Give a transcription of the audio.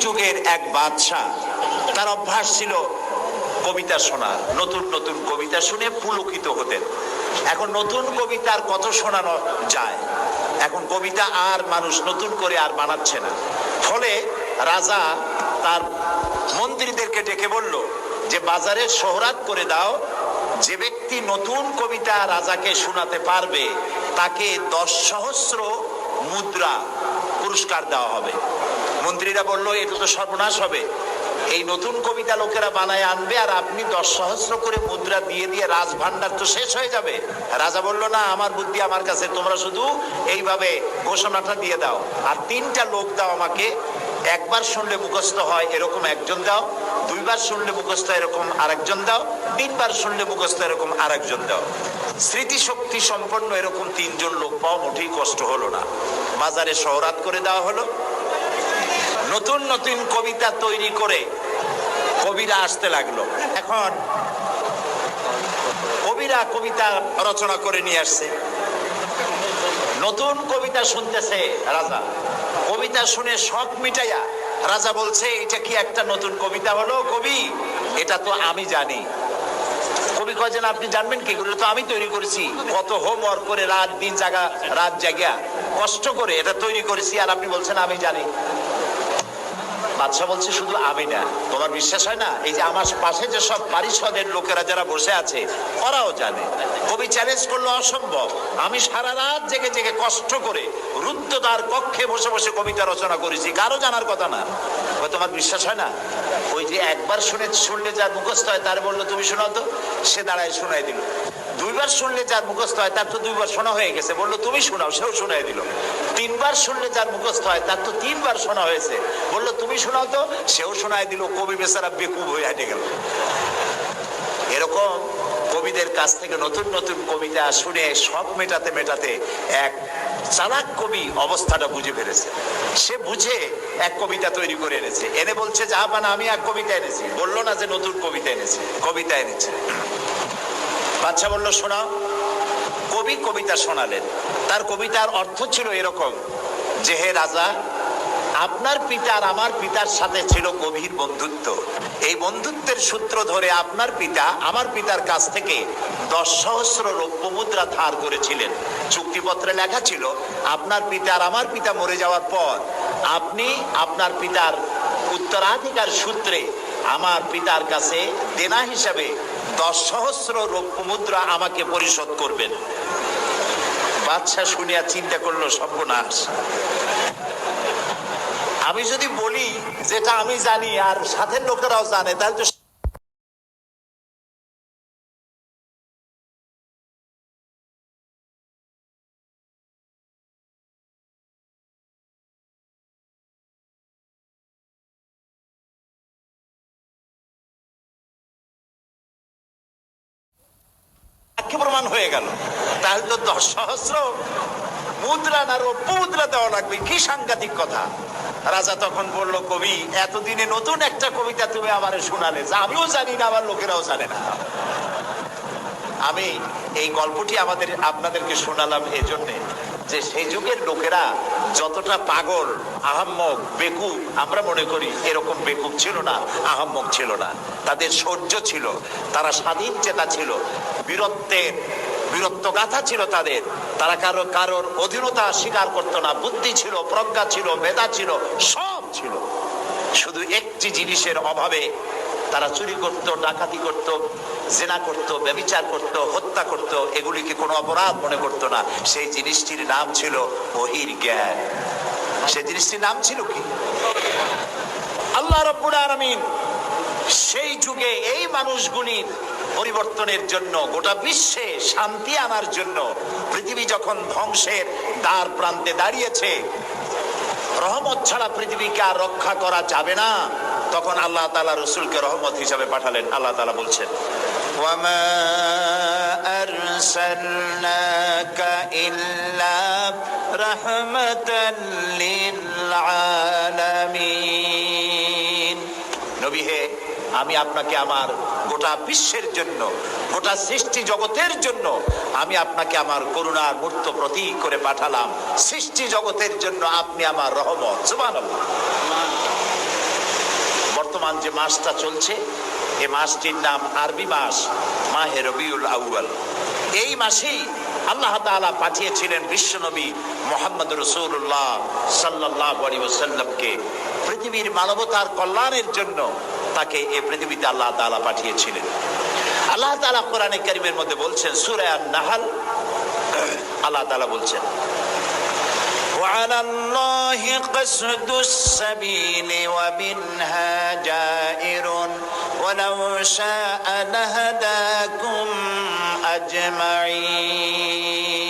যুগের এক বাদশা, তার অভ্যাস ছিল কবিতা শোনা, নতুন নতুন কবিতা শুনে পুলকিত হতেন। এখন নতুন কবিতার কত শোনানো যায়, এখন কবিতা আর মানুষ নতুন করে আর বানাচ্ছে না। ফলে রাজা তার মন্ত্রীদেরকে ডেকে বলল যে বাজারে সোহরাত করে দাও, যে ব্যক্তি নতুন কবিতা রাজাকে শোনাতে পারবে তাকে 10 সহস্র মুদ্রা পুরস্কার দেওয়া হবে। মন্ত্রীরা বলল এটা তো সর্বনাশ হবে, এই নতুন কবিতা লোকেরা বানায় আনবে আর আপনি 10 সহস্র করে মুদ্রা দিয়ে দিয়ে রাজভান্ডার তো শেষ হয়ে যাবে। রাজা বলল না, আমার বুদ্ধি আমার কাছে, তোমরা শুধু এইভাবে ঘোষণাটা দিয়ে দাও আর 3টা লোক দাও আমাকে, একবার শুনলে মুখস্থ হয় এরকম একজন দাও, 2বার শুনলে মুখস্থ এরকম আরেকজন দাও, 3বার শুনলে মুখস্থ এরকম আরেকজন দাও। স্মৃতিশক্তি সম্পন্ন এরকম 3 জন লোক পাওয়া মোটেই কষ্ট হলো না। বাজারে সোহরাত করে দেওয়া হলো। নতুন নতুন কবিতা তৈরি করে কবিরা আসতে লাগলো। এখন কবিরা কবিতা রচনা করে নিয়ে আসছে, নতুন কবিতা শুনতেছে রাজা। কবিতা শুনে শখ মিটাইয়া রাজা বলছে এটা কি একটা নতুন কবিতা হলো কবি? এটা তো আমি জানি। কবি কয় যে আপনি জানবেন কি করে, তো আমি তৈরি করেছি, কত হোমওয়ার্ক করে রাত জাগা কষ্ট করে এটা তৈরি করেছি, আর আপনি বলছেন আমি জানি। বাদশা বলছে শুধু আমি না, তোমার বিশ্বাস হয় না? এই যে আমার পাশে যে সব পারিষদের লোকেরা যারা বসে আছে ওরাও জানে। কবি চ্যালেঞ্জ করলো অসম্ভব, আমি সারা রাত জেগে জেগে কষ্ট করে রুদ্ধদ্বার কক্ষে বসে বসে কবিতা রচনা করেছি, কারো জানার কথা না। তোমার বিশ্বাস হয় না? ওই যে একবার শুনলে যার মুখস্থ হয় তার বললো তুমি শোনাও তো, সে দাঁড়ায় শোনাই দিল। 2বার শুনলে যার মুখস্থ হয় তার তো 2বার শোনা হয়ে গেছে, বললো তুমি শোনাও, সেও শোনাই দিল। 3বার শুনলে যার মুখস্থ হয় তার তো 3বার শোনা হয়েছে, বললো তুমি শোনাও তো, সেও শোনাই দিল। কবি বেচারা বেকুব হয়ে হেঁটে গেল। এরকম কবিদের কাছ থেকে নতুন নতুন কবিতা শুনে শখ মেটাতে মেটাতে এক চালাক কবি অবস্থাটা বুঝে ফেলেছে। সে বুঝে এক কবিতা তৈরি করে এনেছে, এনে বলছে জাহাপানা আমি এক কবিতা এনেছি। বললো না যে নতুন কবিতা এনেছে, কবিতা এনেছে। বাদশা বলল শোনাও। কবি কবিতা শোনালেন। তার কবিতার অর্থ ছিল এরকম যে হে রাজা, আপনার পিতা আর আমার পিতার সাথে ছিল গভীর বন্ধুত্ব। এই বন্ধুত্বের সূত্র ধরে আপনার পিতা আমার পিতার কাছ থেকে 10 সহস্র রৌপ্য মুদ্রা ধার করেছিলেন। চুক্তিপত্রে লেখা ছিল আপনার পিতা আর আমার পিতা মরে যাওয়ার পর আপনি আপনার পিতার উত্তরাধিকার সূত্রে আমার পিতার কাছে দেনা হিসাবে 10 সহস্র রৌপ্য মুদ্রা আমাকে পরিশোধ করবেন। বাদশা শুনিয়া চিন্তা করলো সর্বনাশ, আমি যদি বলি যেটা আমি জানি আর সাথের লোকেরাও জানে তাহলে তো প্রমাণ হয়ে গেল। তাহলে তো 10 সহস্র মুদ্রা না রৌপ্য মুদ্রা দেওয়া লাগবে, কি সাংঘাতিক কথা। রাজা তখন বলল কবি এতদিনে নতুন একটা কবিতা তুমি আমারে শোনালে, যা আমিও জানি না আমার লোকেরাও জানে না। আমি এই গল্পটি আপনাদেরকে শোনালাম এজন্য যে সেই যুগের লোকেরা যতটা পাগল, আহাম্মক, বেকুব আমরা মনে করি, এরকম বেকুব ছিল না, আহাম্মক ছিল না। তাদের শৌর্য ছিল, তারা স্বাধীন চেতা ছিল, বীরত্বগাথা ছিল তাদের। তারা কারোর অধীনতা স্বীকার করতো না। বুদ্ধি ছিল, প্রজ্ঞা ছিল, মেধা ছিল, সব ছিল। শুধু একটি জিনিসের অভাবে তারা চুরি করত, ডাকাতি করত, জেনা করত, ব্যভিচার করত, হত্যা করত, এগুলিকে কোনো অপরাধ মনে করত না। সেই জিনিসটির নাম ছিল ওহীর জ্ঞান। সেই জিনিসটির নাম ছিল কি? আল্লাহ রাব্বুল আলামিন সেই যুগে এই মানুষগুলির পরিবর্তনের জন্য, গোটা বিশ্বে শান্তি আনার জন্য, পৃথিবী যখন ধ্বংসের দ্বার প্রান্তে দাঁড়িয়েছে, রহমত ছাড়া পৃথিবীকে আর রক্ষা করা যাবে না, তখন আল্লাহ তাআলা রাসূলকে রহমত হিসেবে পাঠালেন। আল্লাহ তাআলা বলছেন ওয়ামা আরসালনাকা ইল্লা রাহমাতাল লিল আলামিন। নবী হে, আমি আপনাকে আমার গোটা বিশ্বের জন্য, গোটা সৃষ্টি জগতের জন্য আমি আপনাকে আমার করুণার মূর্ত প্রতীক করে পাঠালাম। সৃষ্টি জগতের জন্য আপনি আমার রহমত। সুবহানাল্লাহ। বর্তমান যে মাসটা চলছে, এই মাসটির নাম আরবি মাস মাহে রবিউল আউয়াল। এই মাসেই আল্লাহ তাআলা পাঠিয়েছিলেন বিশ্বনবী মুহাম্মদ রাসূলুল্লাহ সাল্লাল্লাহু আলাইহি ওয়াসাল্লামকে পৃথিবীর মানবতার কল্যাণের জন্য। তাকে এই পৃথিবীতে আল্লাহ তাআলা পাঠিয়েছিলেন। আল্লাহ তাআলা কোরআনে কারীমের মধ্যে বলছেন, সূরা আন-নাহল, আল্লাহ তাআলা বলছেন, وعلى الله قصد السبيل ومنها جائر ولو شاء لهداكم أجمعين।